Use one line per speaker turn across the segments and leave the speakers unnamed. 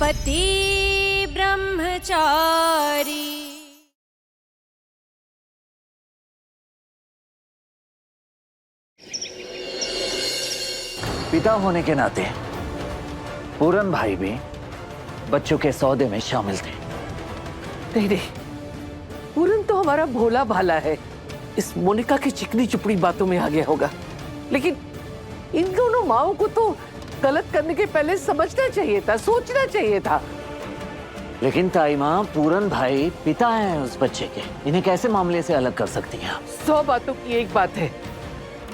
पति ब्रह्मचारी।
पिता होने के नाते पूरन भाई भी बच्चों के सौदे में शामिल थे।
नहीं, पूरन तो हमारा भोला भाला है, इस मोनिका की चिकनी चुपड़ी बातों में आ गया होगा। लेकिन इन दोनों माओं को तो गलत करने के पहले समझना चाहिए था, सोचना चाहिए था।
लेकिन ताई माँ, पूरन भाई पिता हैं उस बच्चे के, इन्हें कैसे मामले से अलग कर सकती हैं आप?
100 बातों की एक बात है,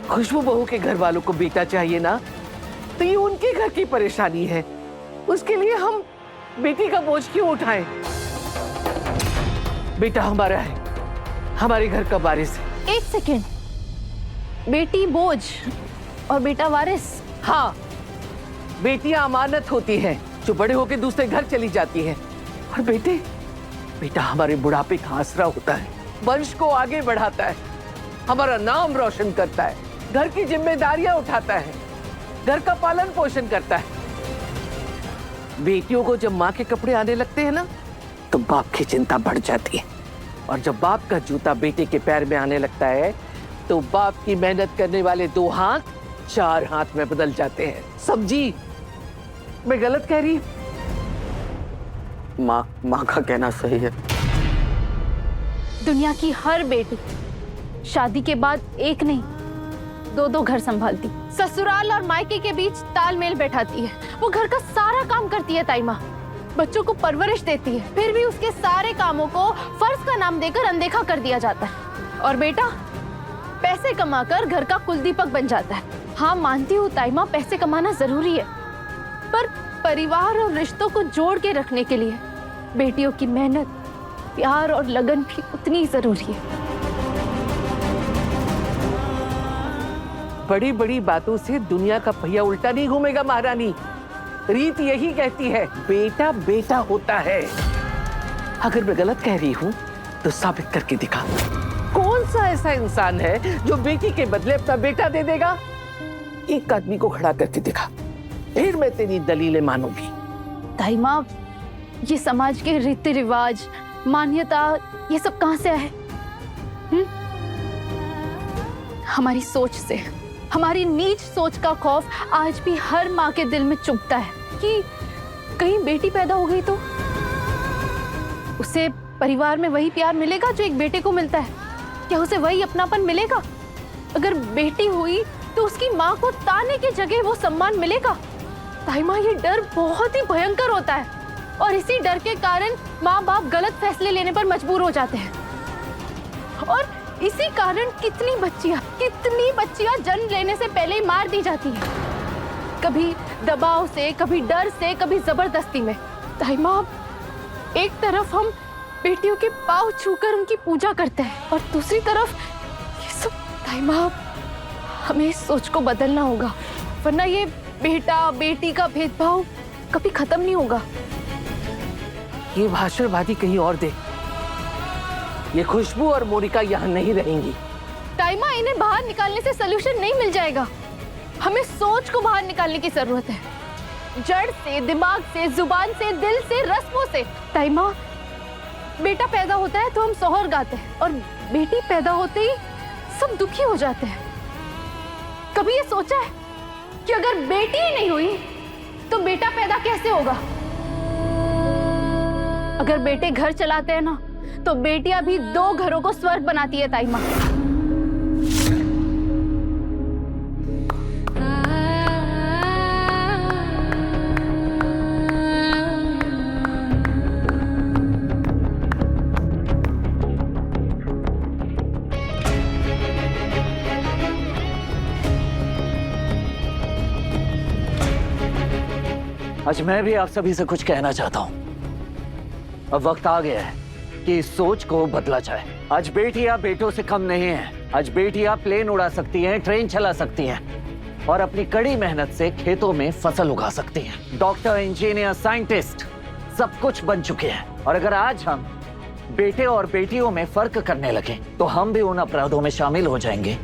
खुशबू बहू के घर वालों को बेटा चाहिए ना, तो ये उनके घर की परेशानी है। उसके लिए हम बेटी का बोझ क्यों उठाएं? बेटा हमारा है, हमारे घर का वारिस है।
1 सेकेंड, बेटी बोझ और बेटा वारिस?
हाँ, बेटियां अमानत होती हैं जो बड़े होकर दूसरे घर चली जाती हैं, और बेटा हमारे बुढ़ापे का आसरा होता है, वंश को आगे बढ़ाता है, हमारा नाम रोशन करता है, घर की जिम्मेदारियां उठाता है, घर का पालन पोषण करता है। बेटियों को जब माँ के कपड़े आने लगते हैं ना, तो बाप की चिंता बढ़ जाती है, और जब बाप का जूता बेटे के पैर में आने लगता है, तो बाप की मेहनत करने वाले 2 हाथ 4 हाथ में बदल जाते हैं। समझी? मैं गलत कह रही? माँ का कहना सही है।
दुनिया की हर बेटी शादी के बाद एक नहीं 2 घर संभालती, ससुराल और मायके के बीच तालमेल बैठाती है, वो घर का सारा काम करती है ताई माँ, बच्चों को परवरिश देती है, फिर भी उसके सारे कामों को फर्ज का नाम देकर अनदेखा कर दिया जाता है। और बेटा पैसे कमाकर घर का कुलदीपक बन जाता है। हाँ मानती हूँ ताई माँ, पैसे कमाना जरूरी है, पर परिवार और रिश्तों को जोड़ के रखने के लिए बेटियों की मेहनत, प्यार और लगन भी उतनी जरूरी है।
बड़ी बड़ी बातों से दुनिया का पहिया उल्टा नहीं घूमेगा महारानी। रीत यही कहती है, बेटा बेटा होता है। अगर मैं गलत कह रही हूँ तो साबित करके दिखा। कौन सा ऐसा इंसान है जो बेटी के बदले अपना बेटा दे देगा? एक आदमी को खड़ा करके दिखा, फिर मैं तेरी दलीलें मानूंगी।
ताई माँ, ये समाज के रीति रिवाज, मान्यता, ये सब कहाँ से आए? हमारी सोच से, हमारी नीच सोच का खौफ आज भी हर माँ के दिल में चुभता है कि कहीं बेटी पैदा हो गई तो उसे परिवार में वही प्यार मिलेगा जो एक बेटे को मिलता है? क्या उसे वही अपनापन मिलेगा? अगर बेटी हुई तो उसकी माँ को ताने की जगह वो सम्मान मिलेगा? ताई माँ, ये डर बहुत ही भयंकर होता है, और इसी डर के कारण माँ बाप गलत फैसले लेने पर मजबूर हो जाते हैं, और इसी कारण कितनी बच्चियां जन्म लेने से पहले ही मार दी जाती हैं, कभी दबाव से, कभी डर से, कभी जबरदस्ती में। ताई माँ, एक तरफ हम बेटियों के पांव छूकर उनकी पूजा करते हैं, और दूसरी तरफ ये सब। ताई माँ, हमें इस सोच को बदलना होगा, वरना ये बेटा बेटी का भेदभाव कभी खत्म नहीं होगा।
ये भाषणबाजी कहीं और दे। ये खुशबू और मोनिका यहाँ नहीं रहेंगी।
ताई माँ, इन्हें बाहर निकालने से सलूशन नहीं मिल जाएगा, हमें सोच को बाहर निकालने की जरूरत है, जड़ से, दिमाग से, जुबान से, दिल से, रस्मों से। ताई माँ, बेटा पैदा होता है तो हम सोहर गाते हैं, और बेटी पैदा होते ही सब दुखी हो जाते हैं। कभी ये सोचा है कि अगर बेटी ही नहीं हुई तो बेटा पैदा कैसे होगा? अगर बेटे घर चलाते हैं ना, तो बेटियां भी 2 घरों को स्वर्ग बनाती है ताई माँ।
आज मैं भी आप सभी से कुछ कहना चाहता हूं। अब वक्त आ गया है कि इस सोच को बदला जाए। आज बेटियां बेटों से कम नहीं हैं। आज बेटियां प्लेन उड़ा सकती हैं, ट्रेन चला सकती हैं, और अपनी कड़ी मेहनत से खेतों में फसल उगा सकती हैं। डॉक्टर, इंजीनियर, साइंटिस्ट सब कुछ बन चुके हैं। और अगर आज हम बेटे और बेटियों में फर्क करने लगे तो हम भी उन अपराधों में शामिल हो जाएंगे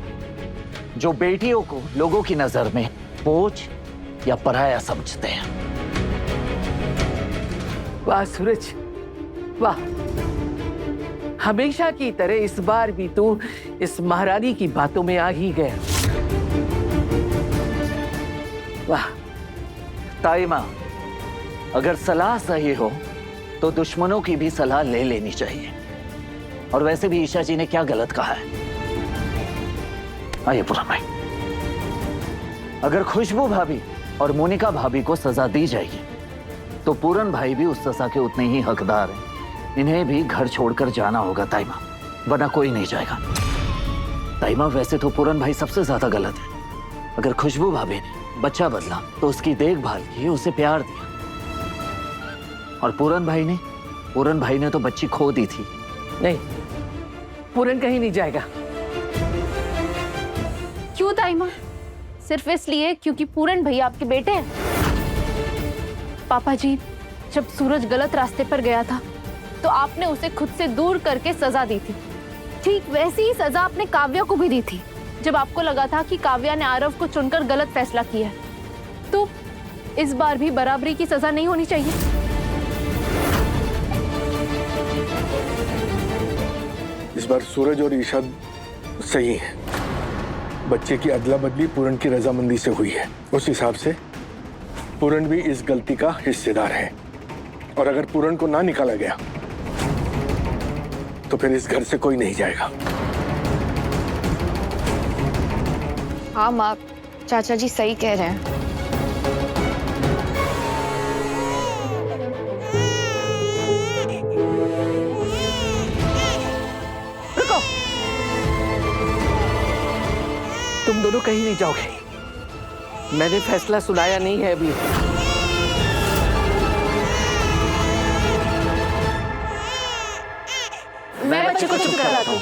जो बेटियों को लोगों की नजर में बोझ या पराया समझते हैं।
वाह सूरज, वाह। हमेशा की तरह इस बार भी तू इस महारानी की बातों में आ ही गया।
वाह ताई माँ, अगर सलाह सही हो तो दुश्मनों की भी सलाह ले लेनी चाहिए। और वैसे भी ईशा जी ने क्या गलत कहा है। आइए पूरन भाई, अगर खुशबू भाभी और मोनिका भाभी को सजा दी जाएगी तो पूरन भाई भी उस सजा के उतने ही हकदार हैं। इन्हें भी घर छोड़कर जाना होगा ताई माँ, वरना कोई नहीं जाएगा। ताई माँ, वैसे तो पूरन भाई सबसे ज्यादा गलत है। अगर खुशबू भाभी ने बच्चा बदला तो उसकी देखभाल की, उसे प्यार दिया। और पूरन भाई ने तो बच्ची खो दी थी।
नहीं, पूरन कहीं नहीं जाएगा।
क्यों ताई माँ? सिर्फ इसलिए क्योंकि पूरन भैया आपके बेटे हैं? पापा जी, जब सूरज गलत रास्ते पर गया था तो आपने उसे खुद से दूर करके सजा दी थी। ठीक वैसी ही सजा आपने काव्या को भी दी थी, जब आपको लगा था कि काव्या ने आरव को चुनकर गलत फैसला किया है। तो इस बार भी बराबरी की सजा नहीं होनी चाहिए?
इस बार सूरज और ईशा सही है। बच्चे की अदला बदली पूरन की रजामंदी से हुई है। उस हिसाब से पूरन भी इस गलती का हिस्सेदार है। और अगर पूरन को ना निकाला गया तो फिर इस घर से कोई नहीं जाएगा।
हाँ माँ, चाचा जी सही कह रहे हैं।
रुको, तुम दोनों कहीं नहीं जाओगे। मैंने फैसला सुनाया नहीं है अभी।
मैं बच्चे को चुप कराता हूँ।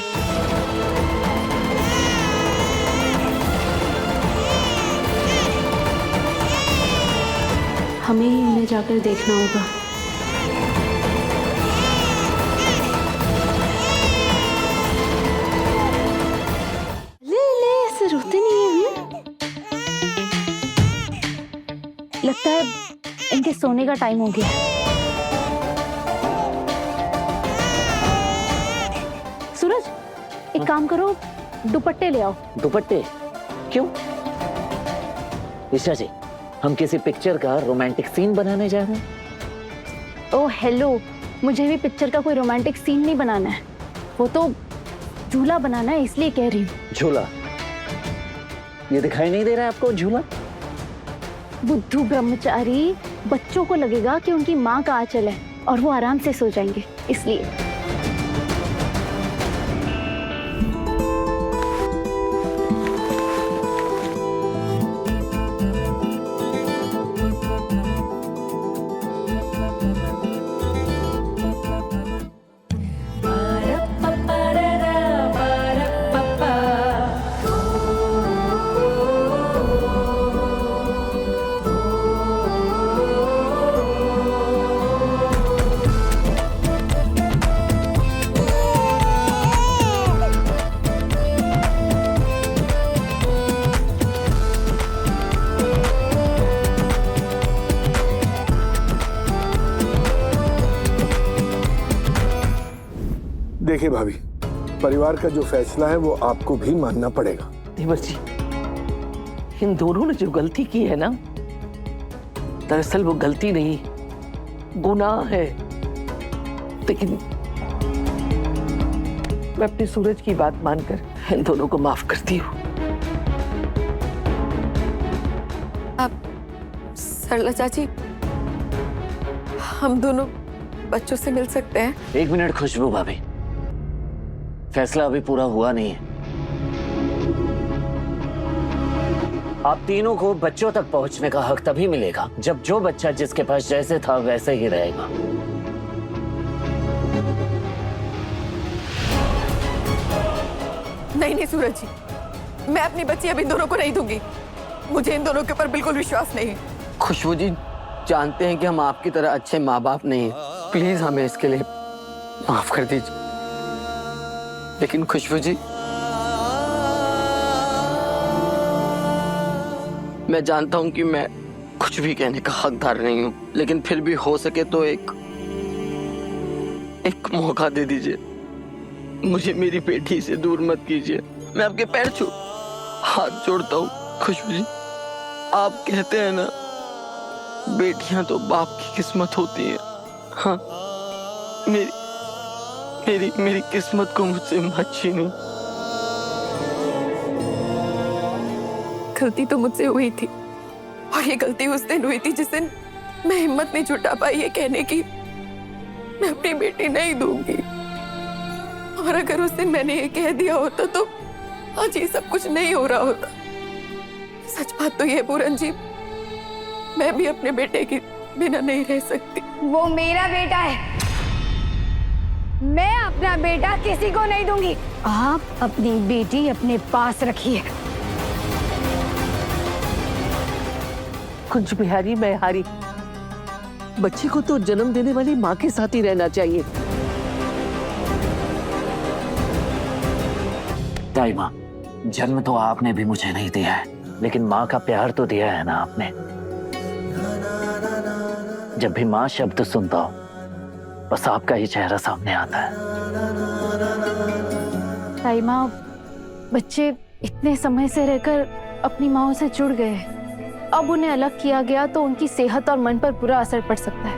हमें ही इन्हें जाकर देखना होगा। ले ऐसे रोते नहीं है। लगता है इनके सोने का टाइम हो गया है। सूरज, एक काम करो, दुपट्टे ले आओ।
दुपट्टे? क्यों? ईशा जी, हम किसी पिक्चर का रोमांटिक सीन बनाने जा रहे हैं।
ओह हेलो, मुझे भी पिक्चर का कोई रोमांटिक सीन नहीं बनाना है, वो तो झूला बनाना है, इसलिए कह रही हूँ।
झूला? ये दिखाई नहीं दे रहा है आपको झूला?
बुद्धू ब्रह्मचारी, बच्चों को लगेगा कि उनकी माँ का आंचल है और वो आराम से सो जाएंगे, इसलिए।
देखिए भाभी, परिवार का जो फैसला है वो आपको भी मानना पड़ेगा।
देवर जी, इन दोनों ने जो गलती की है ना, दरअसल वो गलती नहीं, गुनाह है। लेकिन मैं अपनी सूरज की बात मानकर इन दोनों को माफ करती हूँ।
अब सरला चाची, हम दोनों बच्चों से मिल सकते हैं?
एक मिनट खुशबू भाभी, फैसला अभी पूरा हुआ नहीं है। आप तीनों को बच्चों तक पहुंचने का हक तभी मिलेगा जब जो बच्चा जिसके पास जैसे था वैसे ही रहेगा।
नहीं सूरज जी, मैं अपनी बच्ची अब इन दोनों को नहीं दूंगी। मुझे इन दोनों के ऊपर बिल्कुल विश्वास नहीं है।
खुशबू जी, जानते हैं कि हम आपकी तरह अच्छे माँ बाप नहीं हैं। प्लीज हमें इसके लिए माफ कर दीजिए। लेकिन खुशबू जी, मैं जानता हूं कि मैं कुछ भी कहने का हकदार नहीं हूं, लेकिन फिर भी हो सके तो एक एक मौका दे दीजिए, मुझे मेरी बेटी से दूर मत कीजिए। मैं आपके पैर छू हाथ जोड़ता हूँ खुशबू जी। आप कहते हैं ना, बेटियां तो बाप की किस्मत होती है। हाँ, मेरी किस्मत को मुझसे मत छीनो।
गलती तो मुझसे हुई थी, और ये गलती उस दिन हुई थी जिस दिन मैं हिम्मत नहीं जुटा पाई ये कहने की मैं अपनी बेटी नहीं दूंगी। और अगर उस दिन मैंने ये कह दिया होता तो आज ये सब कुछ नहीं हो रहा होता। सच बात तो ये पूरन जी, मैं भी अपने बेटे के बिना नहीं रह सकती।
वो मेरा बेटा है, मैं अपना बेटा किसी को नहीं दूंगी। आप अपनी बेटी अपने पास रखिए।
कुछ बिहारी मैं हारी, बच्ची को तो जन्म देने वाली माँ के साथ ही रहना चाहिए।
ताई माँ, जन्म तो आपने भी मुझे नहीं दिया है, लेकिन माँ का प्यार तो दिया है ना आपने। जब भी माँ शब्द सुनता हूँ, बस आपका ही चेहरा सामने आता है।
ताई माँ, बच्चे इतने समय से रहकर अपनी माँओं से जुड़ गए हैं। अब उन्हें अलग किया गया तो उनकी सेहत और मन पर बुरा असर पड़ सकता है।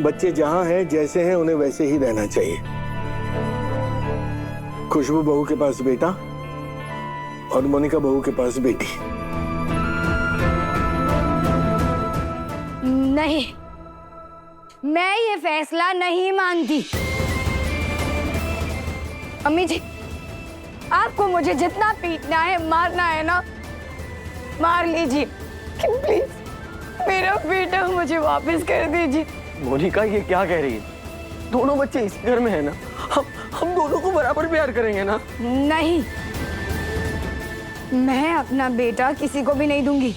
बच्चे जहां हैं, जैसे हैं, उन्हें वैसे ही रहना चाहिए। खुशबू बहू के पास बेटा और मोनिका बहू के पास बेटी।
नहीं, मैं ये फैसला नहीं मानती। अम्मी जी, आपको मुझे जितना पीटना है, मारना है ना, मार लीजिए, प्लीज मेरा बेटा मुझे वापस कर दीजिए।
मोनिका, ये क्या कह रही है? दोनों बच्चे इस घर में है ना, हम दोनों को बराबर प्यार करेंगे ना।
नहीं, मैं अपना बेटा किसी को भी नहीं दूंगी।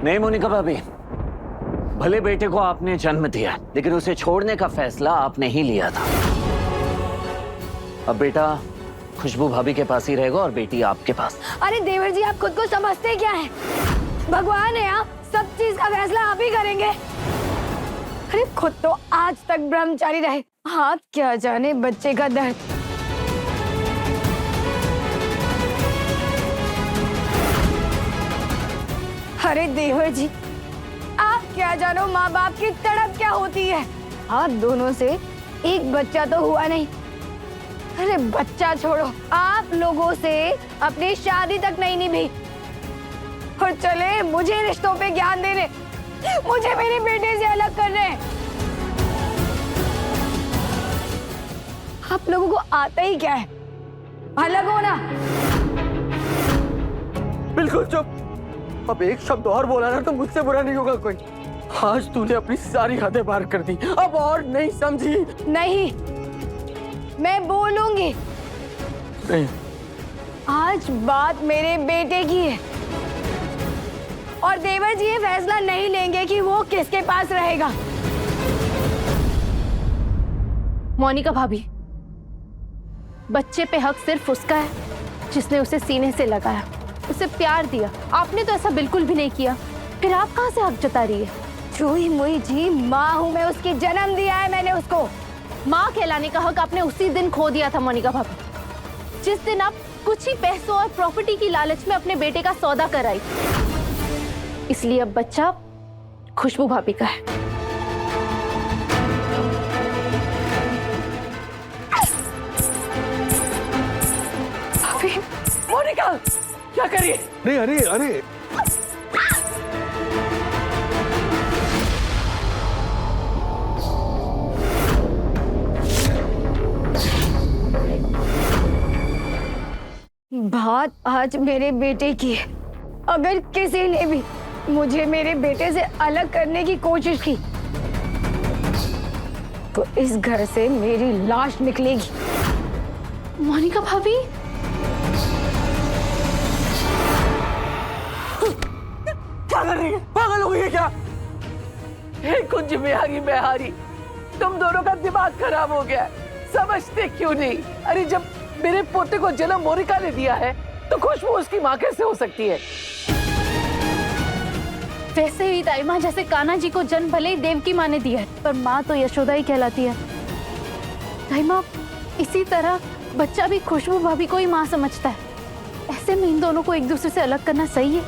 नहीं मोनिका भाभी, भले बेटे को आपने जन्म दिया, लेकिन उसे छोड़ने का फैसला आपने ही लिया था। अब बेटा खुशबू भाभी के पास ही रहेगा और बेटी आपके पास।
अरे देवर जी, आप खुद को समझते क्या हैं? भगवान है आप, सब चीज का फैसला आप ही करेंगे। अरे खुद तो आज तक ब्रह्मचारी रहे, आप क्या जाने बच्चे का दर्द। अरे देवर जी, आप क्या जानो माँ बाप की तड़प क्या होती है। आप दोनों से एक बच्चा तो हुआ नहीं। अरे बच्चा छोड़ो, आप लोगों से अपनी शादी तक नहीं निभी और चले मुझे रिश्तों पे ज्ञान देने, मुझे मेरे बेटे से अलग करने। आप लोगों को आता ही क्या है, अलग होना।
बिल्कुल चुप। अब एक शब्द और बोला ना तो मुझसे बुरा नहीं होगा कोई। आज तूने अपनी सारी हदें पार कर दी, अब और नहीं समझी?
नहीं, मैं बोलूंगी।
नहीं।
आज बात मेरे बेटे की है और देवर जी ये फैसला नहीं लेंगे कि वो किसके पास रहेगा।
मोनिका भाभी, बच्चे पे हक सिर्फ उसका है जिसने उसे सीने से लगाया, उसे प्यार दिया। आपने तो ऐसा बिल्कुल भी नहीं किया, फिर आप कहां से हक जता रही है?
चूही मुई जी माँ हूँ मैं, उसकी जन्म दिया है मैंने उसको।
माँ कहलाने का हक आपने उसी दिन खो दिया था मोनिका भाभी, जिस दिन आप कुछ ही पैसों और प्रॉपर्टी की लालच में अपने बेटे का सौदा कराई। इसलिए अब बच्चा खुशबू भाभी का है।
मोनिका, क्या कर रही है?
अरे अरे अरे,
बात आज मेरे बेटे की है। अगर किसी ने भी मुझे मेरे बेटे से अलग करने की कोशिश की तो इस घर से मेरी लाश निकलेगी।
मोनिका भाभी,
क्या कर रही है? पागल हो गई है क्या? हे कुंज बिहारी बिहारी, तुम दोनों का दिमाग खराब हो गया है। समझते क्यों नहीं? अरे जब मेरे पोते को जन्म मोनिका ने दिया है तो खुशबू उसकी माँ कैसे हो सकती है?
वैसे ही दाई माँ, जैसे कान्हा जी को जन्म भले ही देवकी माँ ने दिया है, पर माँ तो यशोदा ही कहलाती है। दाई माँ, इसी तरह बच्चा भी खुशबू भाभी को ही माँ समझता है। ऐसे में इन दोनों को एक दूसरे से अलग करना सही है?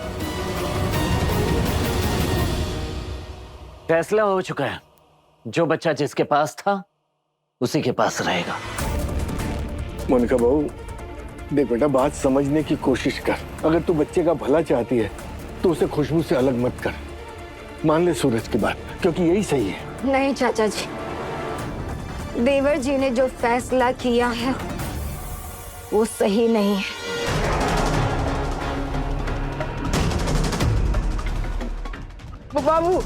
फैसला हो चुका है, जो बच्चा जिसके पास था उसी के पास रहेगा।
मोनिका बहू, देख बेटा, बात समझने की कोशिश कर। अगर तू बच्चे का भला चाहती है तो उसे खुशबू से अलग मत कर। मान ले सूरज की बात, क्योंकि यही सही है।
नहीं चाचा जी, देवर जी ने जो फैसला किया है वो सही नहीं है। बाबू,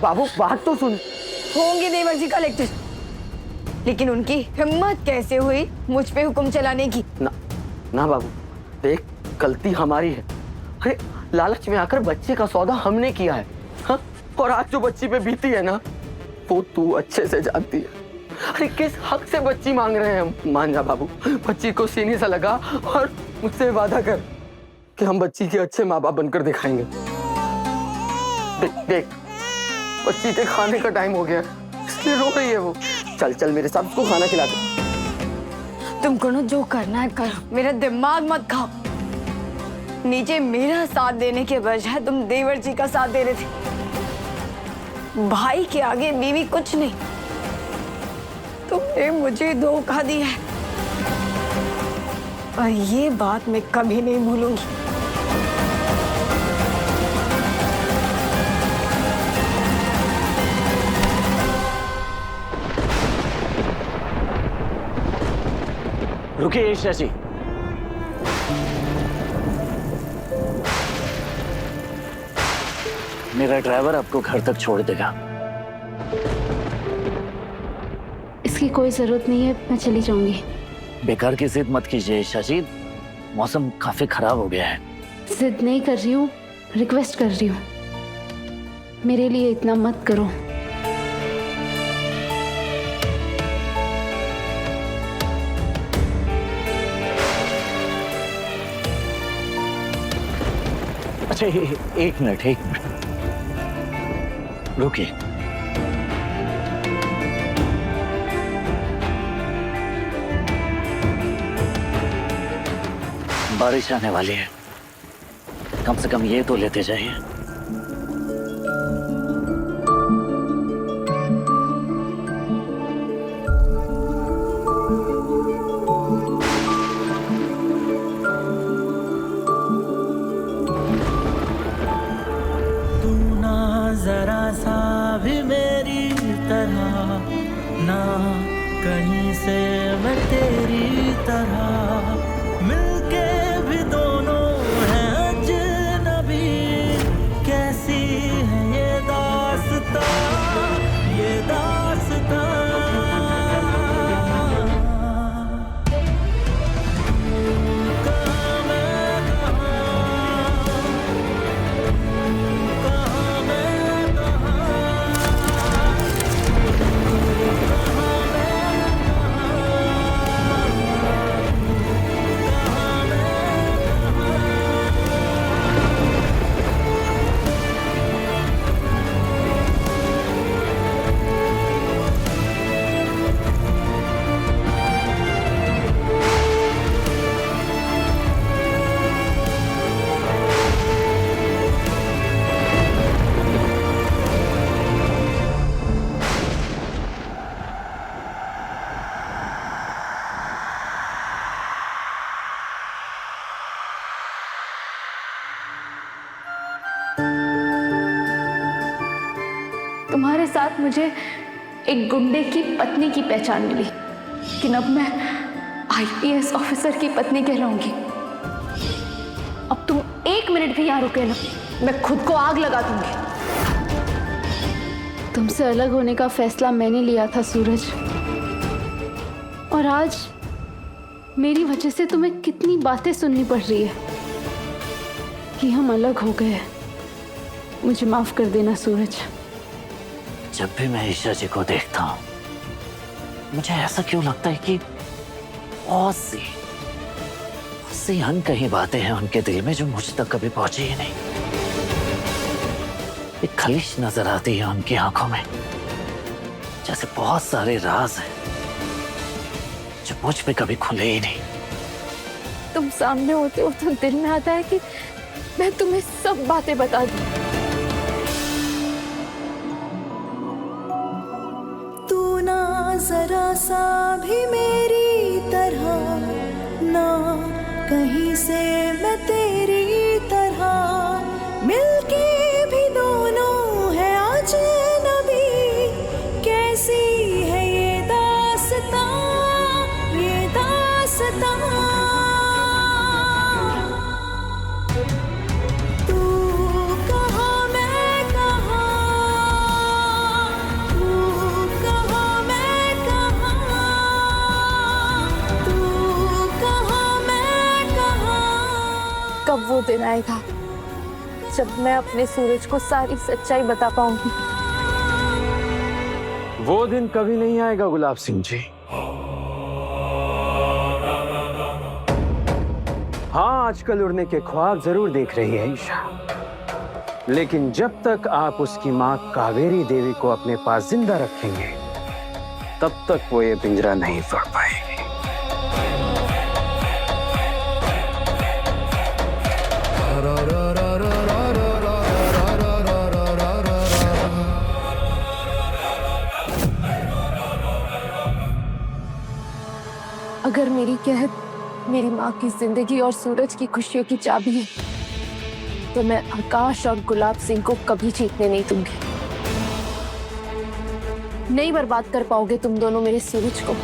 बाबू बात तो सुन।
होंगे देवर जी कलेक्टर, लेकिन उनकी हिम्मत कैसे हुई मुझ पे हुक्म चलाने की?
ना ना बाबू, देख गलती हमारी है। अरे लालच में आकर बच्चे का सौदा हमने किया है, हाँ? और आज जो बच्ची पे बीती है ना, वो तू अच्छे से जानती है। अरे किस हक से बच्ची मांग रहे हैं हम? मान जा बाबू, बच्ची को सीने से लगा और मुझसे वादा कर कि हम बच्ची के अच्छे माँ बाप बनकर दिखाएंगे। देख देख, बच्ची के खाने का टाइम हो गया, इसलिए रो रही है वो। चल चल मेरे साथ, उसको खाना खिला दे।
तुमको ना जो करना है करो, मेरा दिमाग मत खाओ। नीचे मेरा साथ देने के बजाय तुम देवर जी का साथ दे रहे थे। भाई के आगे बीवी कुछ नहीं। तुमने मुझे धोखा दिया है और ये बात मैं कभी नहीं भूलूंगी।
रुकिए ईशा जी, मेरा ड्राइवर आपको घर तक छोड़ देगा।
इसकी कोई जरूरत नहीं है, मैं चली जाऊंगी।
बेकार की जिद मत कीजिए ईशा जी, मौसम काफी खराब हो गया है।
जिद नहीं कर रही हूँ, रिक्वेस्ट कर रही हूँ, मेरे लिए इतना मत करो।
अच्छा एक मिनट रुकिए। बारिश आने वाली है, कम से कम ये तो लेते जाइए।
जरा सा भी मेरी तरह ना, कहीं से मैं तेरी तरह, मिलके भी दोनों हैं अजनबी। कैसी है ये दास्तां, ये दास्तां।
तुम्हारे साथ मुझे एक गुंडे की पत्नी की पहचान मिली, लेकिन अब मैं आईपीएस ऑफिसर की पत्नी कहलाऊंगी। अब तुम एक मिनट भी यहाँ रुके ना, मैं खुद को आग लगा दूंगी। तुमसे अलग होने का फैसला मैंने लिया था सूरज, और आज मेरी वजह से तुम्हें कितनी बातें सुननी पड़ रही है कि हम अलग हो गए। मुझे माफ कर देना सूरज,
जब भी मैं ईशा जी को देखता हूँ मुझे ऐसा क्यों लगता है कि बहुत सी अनकही बातें हैं उनके दिल में जो मुझ तक कभी पहुंची ही नहीं। एक खलिश नजर आती है उनकी आंखों में, जैसे बहुत सारे राज हैं जो मुझ पे कभी खुले ही नहीं।
तुम सामने होते हो तो दिल में आता है कि मैं तुम्हें सब बातें बता दूं।
तू ना जरा सा भी मेरी तरह, ना कहीं से मैं तेरी तरह, मिलके भी दोनों है आज नबी। कैसी है ये दास्तां, ये दास्तां। तू कहाँ मैं कहाँ, तू कहाँ मैं कहाँ, तू कहाँ मैं कहाँ।
कब वो दिन आएगा जब मैं अपने सूरज को सारी सच्चाई बता पाऊंगी?
वो दिन कभी नहीं आएगा गुलाब सिंह जी। हाँ, आजकल उड़ने के ख्वाब जरूर देख रही है ईशा, लेकिन जब तक आप उसकी माँ कावेरी देवी को अपने पास जिंदा रखेंगे तब तक वो ये पिंजरा नहीं तोड़ पाएगी।
अगर मेरी कहत मेरी माँ की जिंदगी और सूरज की खुशियों की चाबी है तो मैं आकाश और गुलाब सिंह को कभी जीतने नहीं दूंगी। नहीं बर्बाद कर पाओगे तुम दोनों मेरे सूरज को।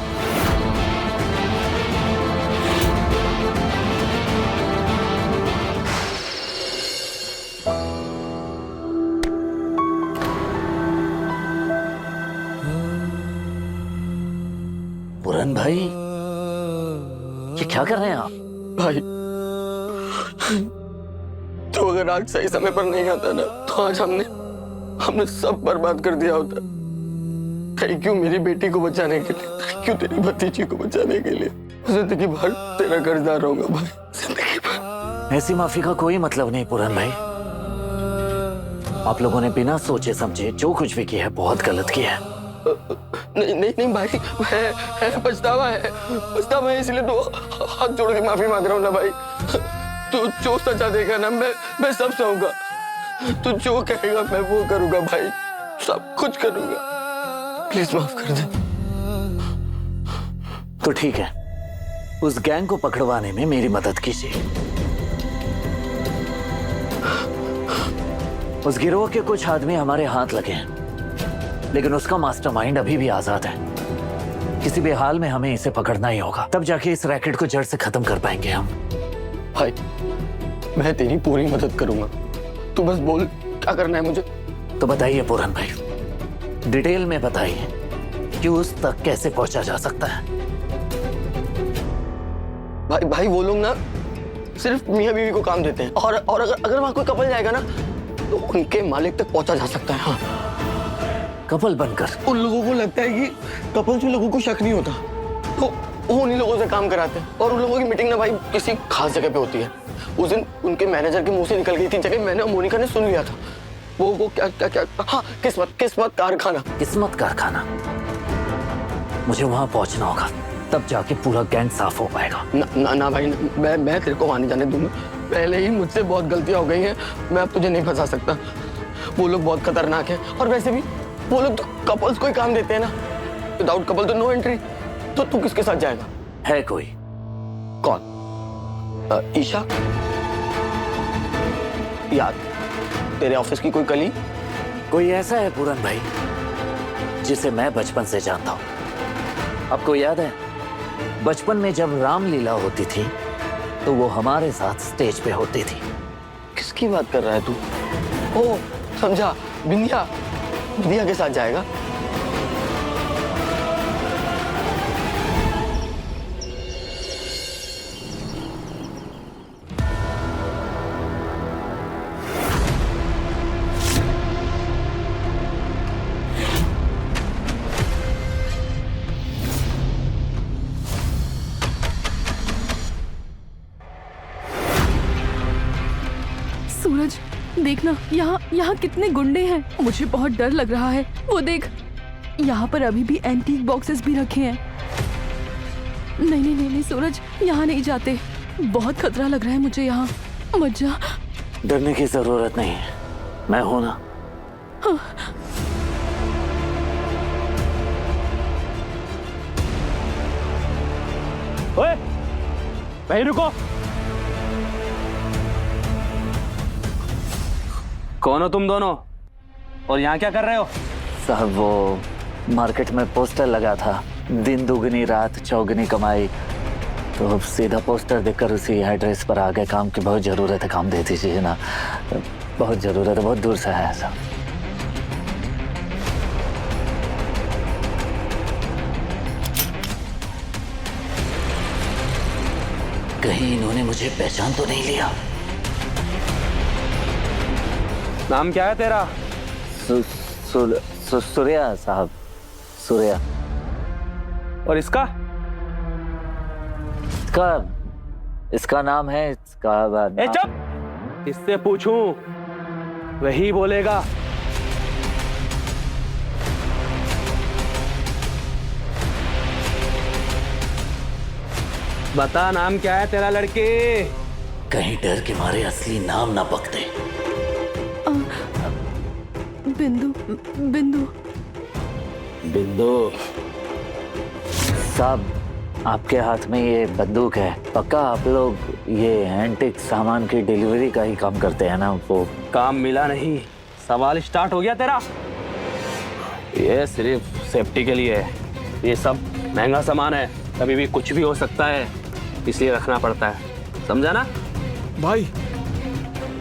पूरन भाई, ये क्या कर रहे हैं आप?
भाई तो अगर आज सही समय पर नहीं आता ना तो आज हमने सब बर्बाद कर दिया होता। थैंक यू मेरी बेटी को बचाने के लिए, थैंक यू तेरी भतीजी को बचाने के लिए। जिंदगी भर तेरा कर्जदार रहूंगा भाई, जिंदगी भर।
ऐसी माफी का कोई मतलब नहीं पूरन भाई। आप लोगों ने बिना सोचे समझे जो कुछ भी किया है बहुत गलत किया है।
नहीं नहीं नहीं भाई, है पछतावा है, इसलिए तो हाथ जोड़ के माफी मांग रहा हूँ ना भाई। तू जो सजा देगा ना मैं सब सहूंगा। तू जो कहेगा मैं वो करूंगा भाई, सब कुछ करूंगा। प्लीज माफ कर दे।
तो ठीक है, उस गैंग को पकड़वाने में मेरी मदद कीजिए। उस गिरोह के कुछ आदमी हमारे हाथ लगे हैं, लेकिन उसका मास्टरमाइंड अभी भी आजाद है। किसी भी हाल में हमें इसे पकड़ना ही होगा, तब जाके इस रैकेट को जड़ से खत्म कर पाएंगे हम।
भाई मैं तेरी पूरी मदद करूंगा, तू बस बोल क्या करना है मुझे।
तो बताइए पूरन भाई, डिटेल में बताइए कि उस तक कैसे पहुंचा जा सकता है।
भाई वो लोग ना सिर्फ मियां बीवी को काम देते हैं, और अगर वहां कोई कपल जाएगा ना तो उनके मालिक तक पहुंचा जा सकता है। हाँ,
कपल बनकर
उन लोगों को लगता है कि कपल से लोगों को शक नहीं होता, तो वो उन्हीं लोगों से काम कराते हैं। और उन लोगों की मीटिंग ना भाई किसी खास जगह पे होती है। उस दिन उनके मैनेजर के मुंह से निकल गई थी जगह, मैंने और मोनिका ने सुन लिया था। वो क्या हाँ, किस्मत कारखाना।
किस्मत कारखाना। मुझे वहां पहुंचना होगा, तब जाके पूरा गैंग साफ हो पाएगा।
ना भाई ना, मैं तेरे को वहां नहीं जाने दूंगा। पहले ही मुझसे बहुत गलतियां हो गई हैं, मैं अब तुझे नहीं फंसा सकता। वो लोग बहुत खतरनाक है, और वैसे भी वो लोग तो कपल्स को ही काम देते हैं ना। विदाउट कपल तो नो एंट्री। तो तू किसके साथ जाएगा?
है कोई?
कौन? ईशा? याद तेरे ऑफिस की कोई कली?
कोई ऐसा है पूरन भाई जिसे मैं बचपन से जानता हूं। आपको याद है बचपन में जब रामलीला होती थी तो वो हमारे साथ स्टेज पे होती थी।
किसकी बात कर रहा है तू? ओ समझा, बिंदिया के साथ जाएगा।
देखना यहाँ यहाँ कितने गुंडे हैं। मुझे बहुत डर लग रहा है। वो देख, यहाँ पर अभी भी एंटीक बॉक्सेस भी रखे हैं। नहीं नहीं नहीं नहीं सूरज, यहाँ नहीं जाते। बहुत खतरा लग रहा है मुझे यहाँ। मत जा।
डरने की जरूरत नहीं है, मैं हूं ना।
ओए, वहीं रुको। कौन हो तुम दोनों और यहाँ क्या कर रहे हो?
साहब वो मार्केट में पोस्टर लगा था, दिन दुगनी रात चौगनी कमाई, तो अब सीधा पोस्टर देखकर उसी एड्रेस पर आ गए। काम की बहुत ज़रूरत है, काम दे दीजिए ना, बहुत ज़रूरत है, बहुत दूर से है ऐसा। कहीं इन्होंने मुझे पहचान तो नहीं लिया?
नाम क्या है तेरा?
सूर्या साहब, सूर्या।
और इसका?
इसका नाम है, इसका
ए चुप! इससे पूछूं वही बोलेगा। बता नाम क्या है तेरा लड़के?
कहीं डर के मारे असली नाम ना बकते।
बिंदु बिंदु
बिंदु साहब, आपके हाथ में ये बंदूक है, पक्का आप लोग ये एंटिक सामान की डिलीवरी का ही काम करते हैं ना? वो
काम मिला नहीं, सवाल स्टार्ट हो गया तेरा। ये सिर्फ सेफ्टी के लिए है, ये सब महंगा सामान है, कभी भी कुछ भी हो सकता है, इसलिए रखना पड़ता है, समझा ना?
भाई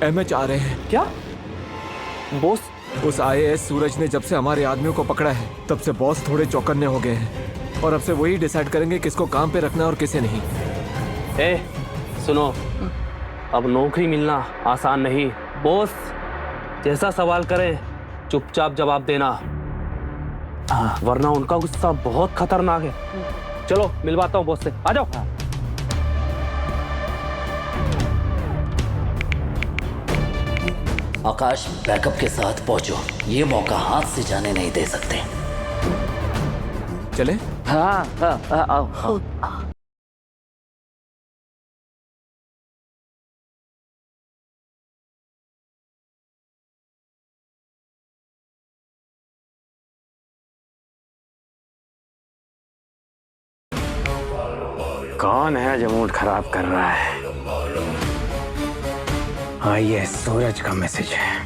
एमएच आ रहे हैं।
क्या बॉस?
उस आईएएस सूरज ने जब से हमारे आदमियों को पकड़ा है, तब से बॉस थोड़े चौकन्ने हो गए हैं, और अब से वही डिसाइड करेंगे किसको काम पे रखना और किसे नहीं।
ए सुनो, अब नौकरी मिलना आसान नहीं। बॉस जैसा सवाल करें चुपचाप जवाब देना, वरना उनका गुस्सा बहुत खतरनाक है। चलो मिलवाता हूँ बॉस से, आ जाओ।
आकाश बैकअप के साथ पहुंचो, ये मौका हाथ से जाने नहीं दे सकते।
चले?
हाँ हाँ हाँ, आओ।
कौन है जो मूड खराब कर रहा है? हाँ, ये सूरज का मैसेज है,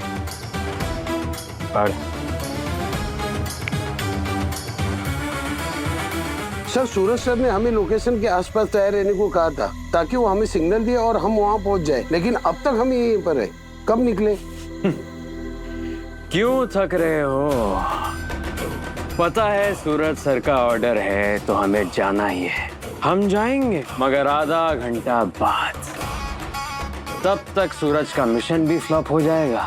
पढ़।
सर, सूरज सर ने हमें लोकेशन के आसपास तैयार रहने को कहा था ताकि वो हमें सिग्नल दिए और हम वहां पहुंच जाए, लेकिन अब तक हम यहीं पर है। कब निकले?
क्यों थक रहे हो? पता है सूरज सर का ऑर्डर है तो हमें जाना ही है। हम जाएंगे मगर आधा घंटा बाद। तब तक सूरज का मिशन भी फ्लॉप हो जाएगा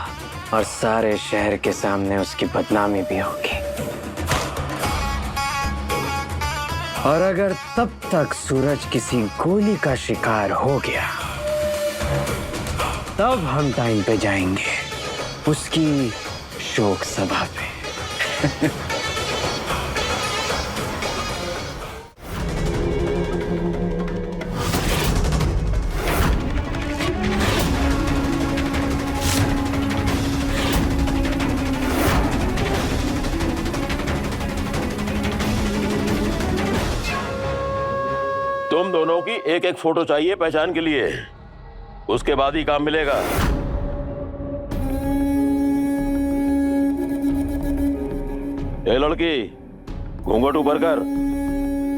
और सारे शहर के सामने उसकी बदनामी भी होगी। और अगर तब तक सूरज किसी गोली का शिकार हो गया, तब हम टाइम पे जाएंगे उसकी शोक सभा पे।
तुम दोनों की एक एक फोटो चाहिए पहचान के लिए, उसके बाद ही काम मिलेगा। ए लड़की, घूंघट ऊपर कर,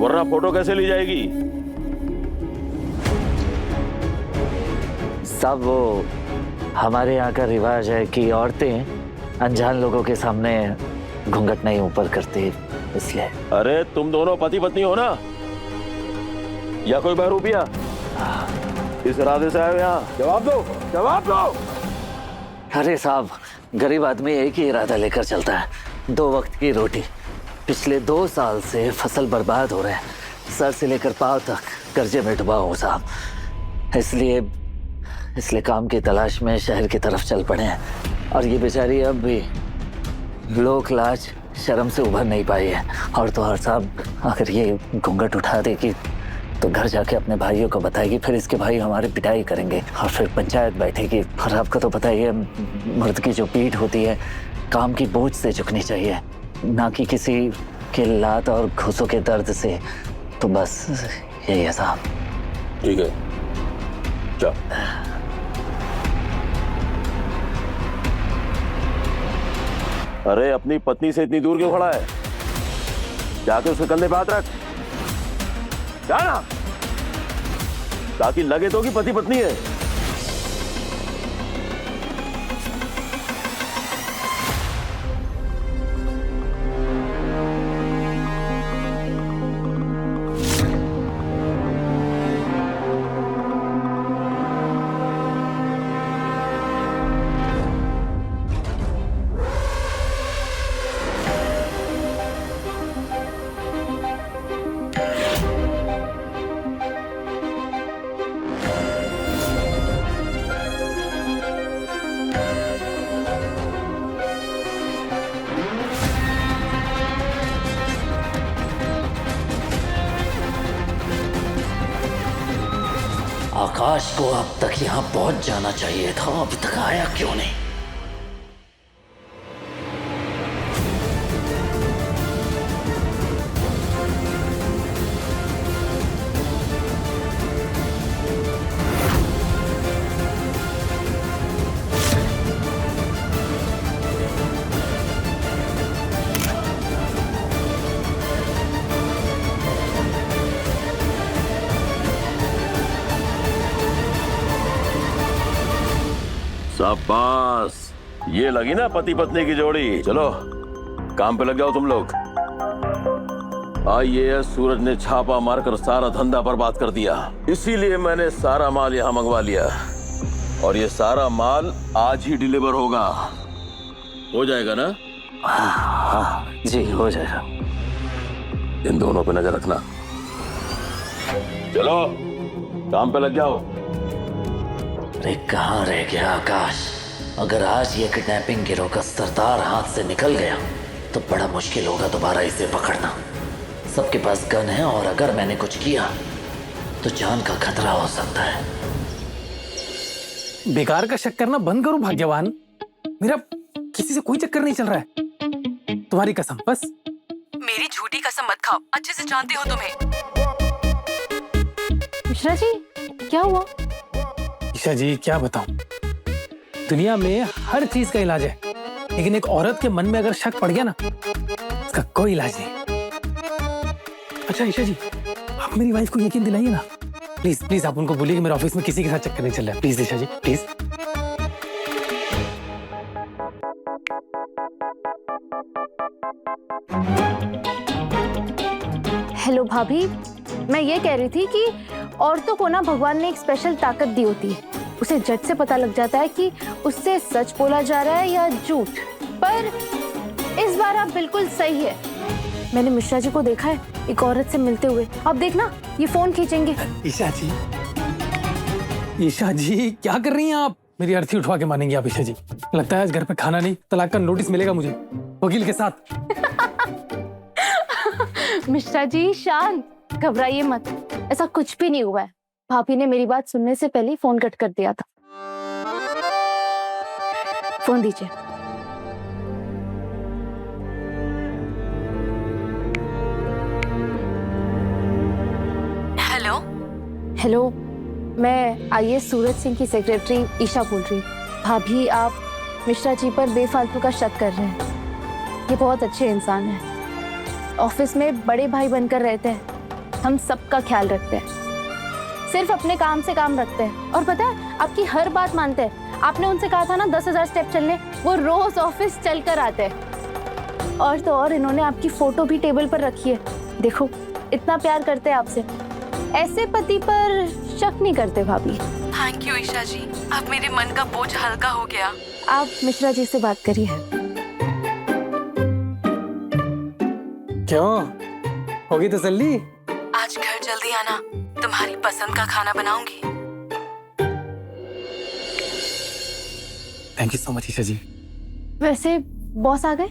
वरना फोटो कैसे ली जाएगी?
सब वो हमारे यहाँ का रिवाज है कि औरतें अनजान लोगों के सामने घूंघट नहीं ऊपर करती, इसलिए।
अरे तुम दोनों पति पत्नी हो ना, या कोई बहरूपिया? इस इरादे से आए यहाँ? जवाब दो, जवाब दो।
अरे साहब, गरीब आदमी एक ही इरादा लेकर चलता है, 2 वक्त की रोटी। पिछले 2 साल से फसल बर्बाद हो रहे हैं, सर से लेकर पांव तक कर्जे में डूबा हूँ साहब, इसलिए इसलिए काम की तलाश में शहर की तरफ चल पड़े हैं। और ये बेचारी अब भी लोक लाज शर्म से उभर नहीं पाई है। और तो और साहब, अगर ये घूंघट उठा देगी तो घर जाके अपने भाइयों को बताएगी, फिर इसके भाई हमारी पिटाई करेंगे और फिर पंचायत बैठेगी। और आपको तो पता ही है, मर्द की जो पीठ होती है काम की बोझ से झुकनी चाहिए, ना कि किसी के लात और घुसों के दर्द से। तो बस यही है साहब।
ठीक है, चल। अरे अपनी पत्नी से इतनी दूर क्यों खड़ा है? जाके उसके कंधे पे हाथ रख, जाना, ताकि लगे तो कि पति पत्नी है।
आकाश को अब तक यहाँ पहुंच जाना चाहिए था, अब तक आया क्यों नहीं?
शाबाश, ये लगी ना पति पत्नी की जोड़ी। चलो काम पे लग जाओ तुम लोग। आईएएस सूरज ने छापा मारकर सारा धंधा बर्बाद कर दिया, इसीलिए मैंने सारा माल यहाँ मंगवा लिया और ये सारा माल आज ही डिलीवर होगा। हो जाएगा ना?
हाँ जी, हो जाएगा।
इन दोनों पे नजर रखना। चलो काम पे लग जाओ।
अरे कहाँ रह गया आकाश? अगर आज ये किडनैपिंग गिरोह का सरदार हाथ से निकल गया तो बड़ा मुश्किल होगा दोबारा इसे पकड़ना। सबके पास गन है और अगर मैंने कुछ किया तो जान का खतरा हो सकता है।
बेकार का शक करना बंद करो भाग्यवान। मेरा किसी से कोई चक्कर नहीं चल रहा है, तुम्हारी कसम। बस
मेरी झूठी कसम मत खाओ, अच्छे से जानती हो तुम्हें।
मिश्रा जी, क्या हुआ?
ईशा जी क्या बताऊं, दुनिया में हर चीज का इलाज है, लेकिन एक औरत के मन में अगर शक पड़ गया ना, इसका कोई इलाज नहीं। अच्छा ईशा जी, आप मेरी वाइफ को यकीन दिलाइए ना, प्लीज प्लीज। आप उनको बोलिए कि मेरे ऑफिस में किसी के साथ चक्कर नहीं चल रहा है। Please Isha ji, please.
Hello भाभी, मैं ये कह रही थी कि औरतों को ना भगवान ने एक स्पेशल ताकत दी होती है। उसे झट से पता लग जाता है कि उससे सच बोला जा रहा है या झूठ। पर इस बार आप बिल्कुल सही है। मैंने मिश्रा जी को देखा है एक औरत से मिलते हुए। अब देखना ये फोन खींचेंगे।
ईशा जी क्या कर रही हैं आप? मेरी अर्थी उठवा के मानेंगी आप ईशा जी। लगता है आज घर पे खाना नहीं, तलाक का नोटिस मिलेगा मुझे वकील के साथ।
मिश्रा जी शांत, घबराइए मत, ऐसा कुछ भी नहीं हुआ है। भाभी ने मेरी बात सुनने से पहले ही फोन कट कर दिया था। फोन दीजिए।
हेलो
हेलो, मैं आईएएस सूरज सिंह की सेक्रेटरी ईशा बोल रही हूँ। भाभी, आप मिश्रा जी पर बेफालतू का शक कर रहे हैं। ये बहुत अच्छे इंसान हैं, ऑफिस में बड़े भाई बनकर रहते हैं, हम सबका ख्याल रखते हैं, सिर्फ अपने काम से काम रखते हैं। और पता है, आपकी हर बात मानते हैं। आपने उनसे कहा था ना 10,000 स्टेप चलने, वो रोज ऑफिस चलकर आते हैं। और तो और इन्होंने आपकी फोटो भी टेबल पर रखी है। देखो, इतना प्यार करते हैं आपसे, ऐसे पति पर शक नहीं करते भाभी।
थैंक यू ईशा जी, अब मेरे मन का बोझ हल्का हो गया।
आप मिश्रा जी से बात करिए।
क्यों, होगी तसल्ली?
आज घर जल्दी आना, तुम्हारी पसंद का खाना बनाऊंगी।
Thank you so much Isha ji.
वैसे बॉस आ गए?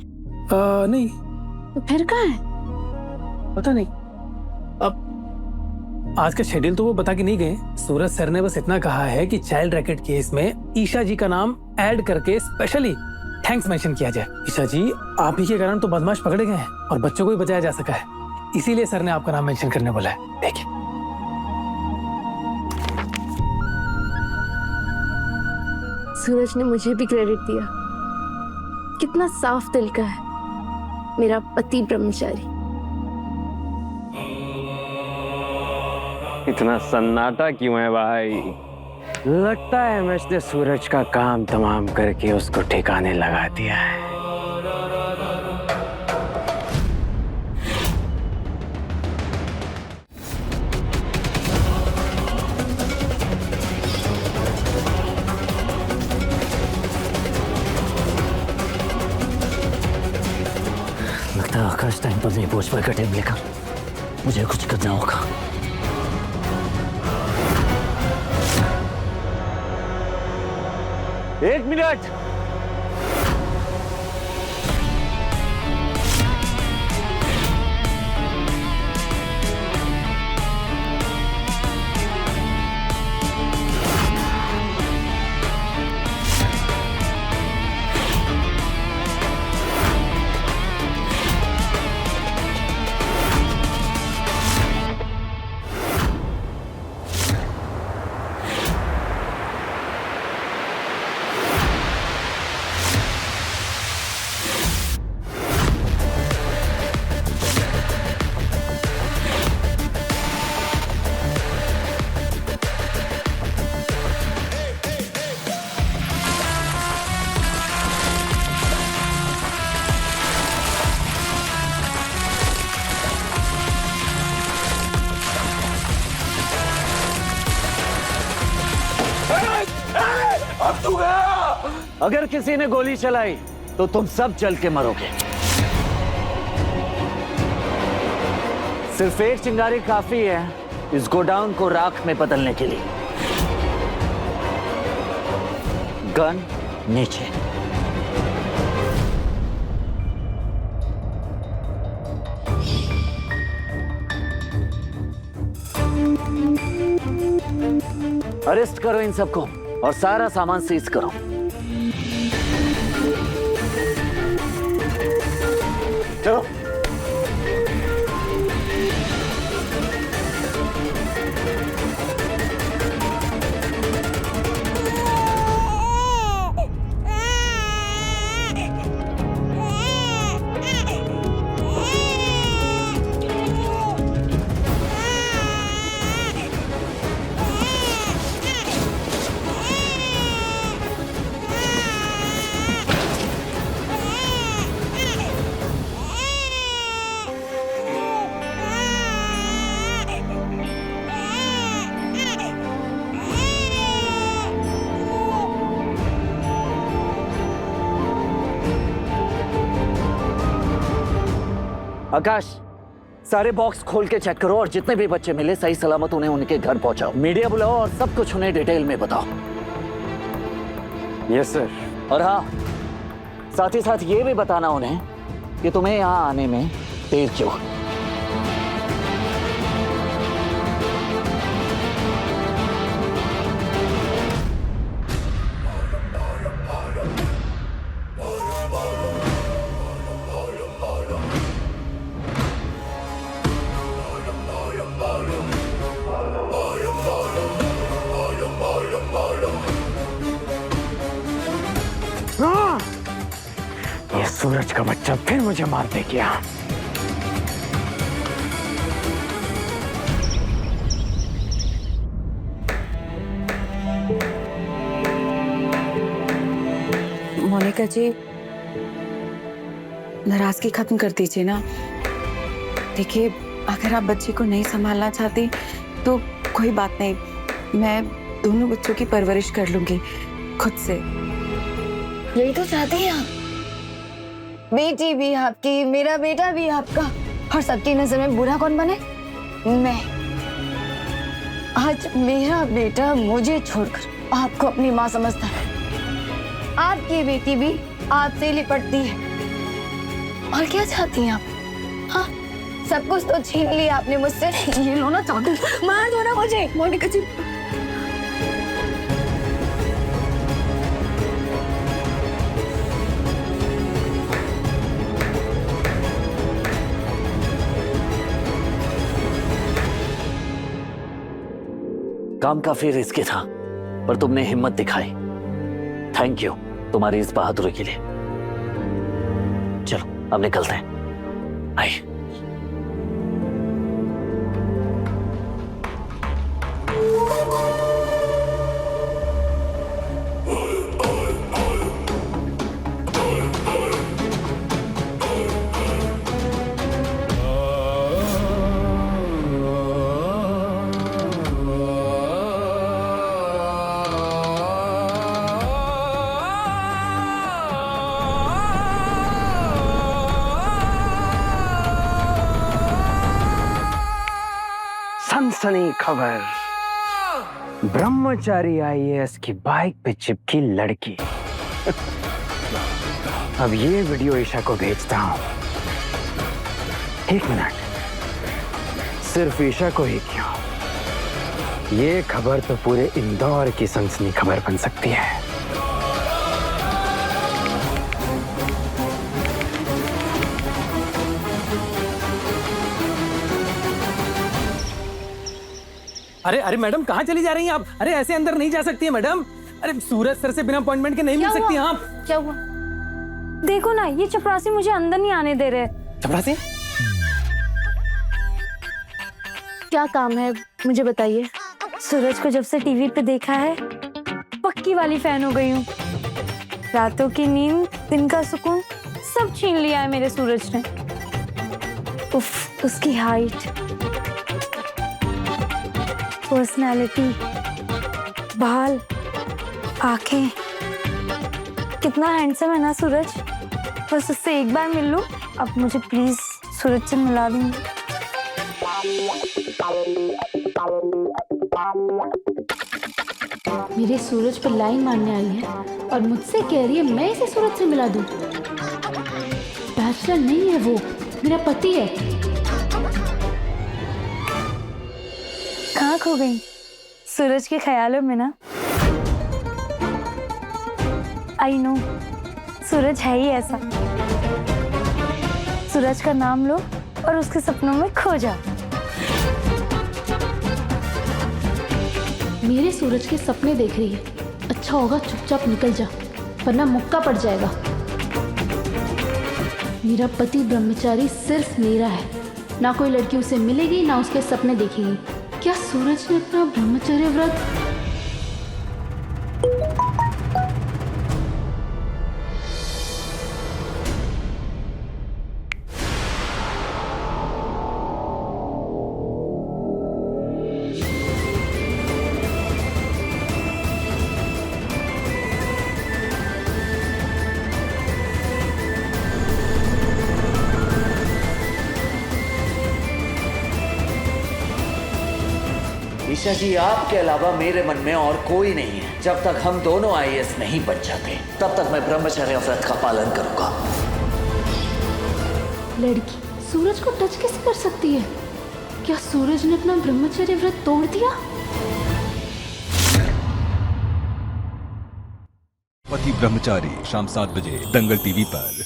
नहीं,
तो फिर कहाँ है?
पता नहीं। अब आज का शेड्यूल तो वो बता के नहीं गए। सूरज सर ने बस इतना कहा है कि चाइल्ड रैकेट केस में ईशा जी का नाम ऐड करके स्पेशली थैंक्स मेंशन किया जाए। ईशा जी, आप ही के कारण तो बदमाश पकड़े गए हैं और बच्चों को भी बचाया जा सका है, इसीलिए सर ने आपका नाम मेंशन करने बोला है। देखिए।
सूरज ने मुझे भी क्रेडिट दिया। कितना साफ दिल का है मेरा पति ब्रह्मचारी।
इतना सन्नाटा क्यों है भाई? लगता है एमएच ने सूरज का काम तमाम करके उसको ठिकाने लगा दिया है।
लगता है आकाश टाइम पर नहीं पहुंच पाएगा टेम लेकर। मुझे कुछ करना होगा।
एक मिनट।
अगर किसी ने गोली चलाई तो तुम सब जल के मरोगे। सिर्फ एक चिंगारी काफी है इस गोडाउन को राख में बदलने के लिए। गन नीचे। अरेस्ट करो इन सबको और सारा सामान सीज करो। चलो। आकाश, सारे बॉक्स खोल के चेक करो और जितने भी बच्चे मिले सही सलामत उन्हें उनके घर पहुंचाओ। मीडिया बुलाओ और सब कुछ उन्हें डिटेल में बताओ।
Yes sir.
और हाँ, साथ ही साथ ये भी बताना उन्हें कि तुम्हें यहाँ आने में देर क्यों।
ये सूरज का बच्चा फिर मुझे मारने गया।
मोनिका जी, नाराजगी खत्म कर दीजिए ना। देखिए, अगर आप बच्चे को नहीं संभालना चाहती तो कोई बात नहीं, मैं दोनों बच्चों की परवरिश कर लूंगी खुद से।
यही तो चाहते हैं आप। बेटी भी आपकी, मेरा बेटा भी आपका, और सबकी नजर में बुरा कौन बने? मैं। आज मेरा बेटा मुझे छोड़कर आपको अपनी माँ समझता है। आपकी बेटी भी आपसे लिपटती है। और क्या चाहती हैं आप? हाँ, सब कुछ तो छीन लिया आपने मुझसे। ये लो ना चाकू, मार दो ना मुझे। मोनिका जी,
काम काफी रिस्की था, पर तुमने हिम्मत दिखाई। थैंक यू तुम्हारी इस बहादुरी के लिए। चलो अब निकलते हैं। आइए।
सनसनी खबर, ब्रह्मचारी आईएएस की बाइक पे चिपकी लड़की। अब ये वीडियो ईशा को भेजता हूं। एक मिनट, सिर्फ ईशा को ही क्यों, ये खबर तो पूरे इंदौर की सनसनी खबर बन सकती है।
अरे अरे मैडम, कहाँ चली जा रही हैं आप? अरे ऐसे अंदर नहीं जा सकती है मैडम। अरे सूरज सर से बिना अपॉइंटमेंट के नहीं मिल सकती हैं आप।
क्या हुआ? देखो ना, ये चपरासी मुझे अंदर नहीं आने दे रहे।
चपरासी?
क्या काम है मुझे बताइए।
सूरज को जब से टीवी पे देखा है, पक्की वाली फैन हो गई हूँ। रातों की नींद, दिन का सुकून सब छीन लिया है मेरे सूरज ने। उफ, उसकी हाइट, पर्सनालिटी, बाल, आंखें, कितना हैंडसम है ना सूरज। बस उससे एक बार मिल लूं। अब मुझे प्लीज सूरज से मिला दूंगी।
मेरे सूरज पर लाइन मारने आई है और मुझसे कह रही है मैं इसे सूरज से मिला दूं। बैचलर नहीं है वो, मेरा पति है।
कहाँ खो गई? सूरज के ख्यालों में ना। आई नो, सूरज है ही ऐसा। सूरज का नाम लो और उसके सपनों में खो जाओ।
मेरे सूरज के सपने देख रही है। अच्छा होगा चुपचाप निकल जा, वरना मुक्का पड़ जाएगा। मेरा पति ब्रह्मचारी सिर्फ मेरा है, ना कोई लड़की उसे मिलेगी ना उसके सपने देखेगी। क्या सूरज ने अपना ब्रह्मचर्य व्रत?
ईशा जी, आपके अलावा मेरे मन में और कोई नहीं है। जब तक हम दोनों आईएएस नहीं बन जाते, तब तक मैं ब्रह्मचर्य व्रत का पालन करूंगा।
लड़की सूरज को टच कैसे कर सकती है? क्या सूरज ने अपना ब्रह्मचर्य व्रत तोड़ दिया?
पति ब्रह्मचारी, शाम 7 बजे दंगल टीवी पर।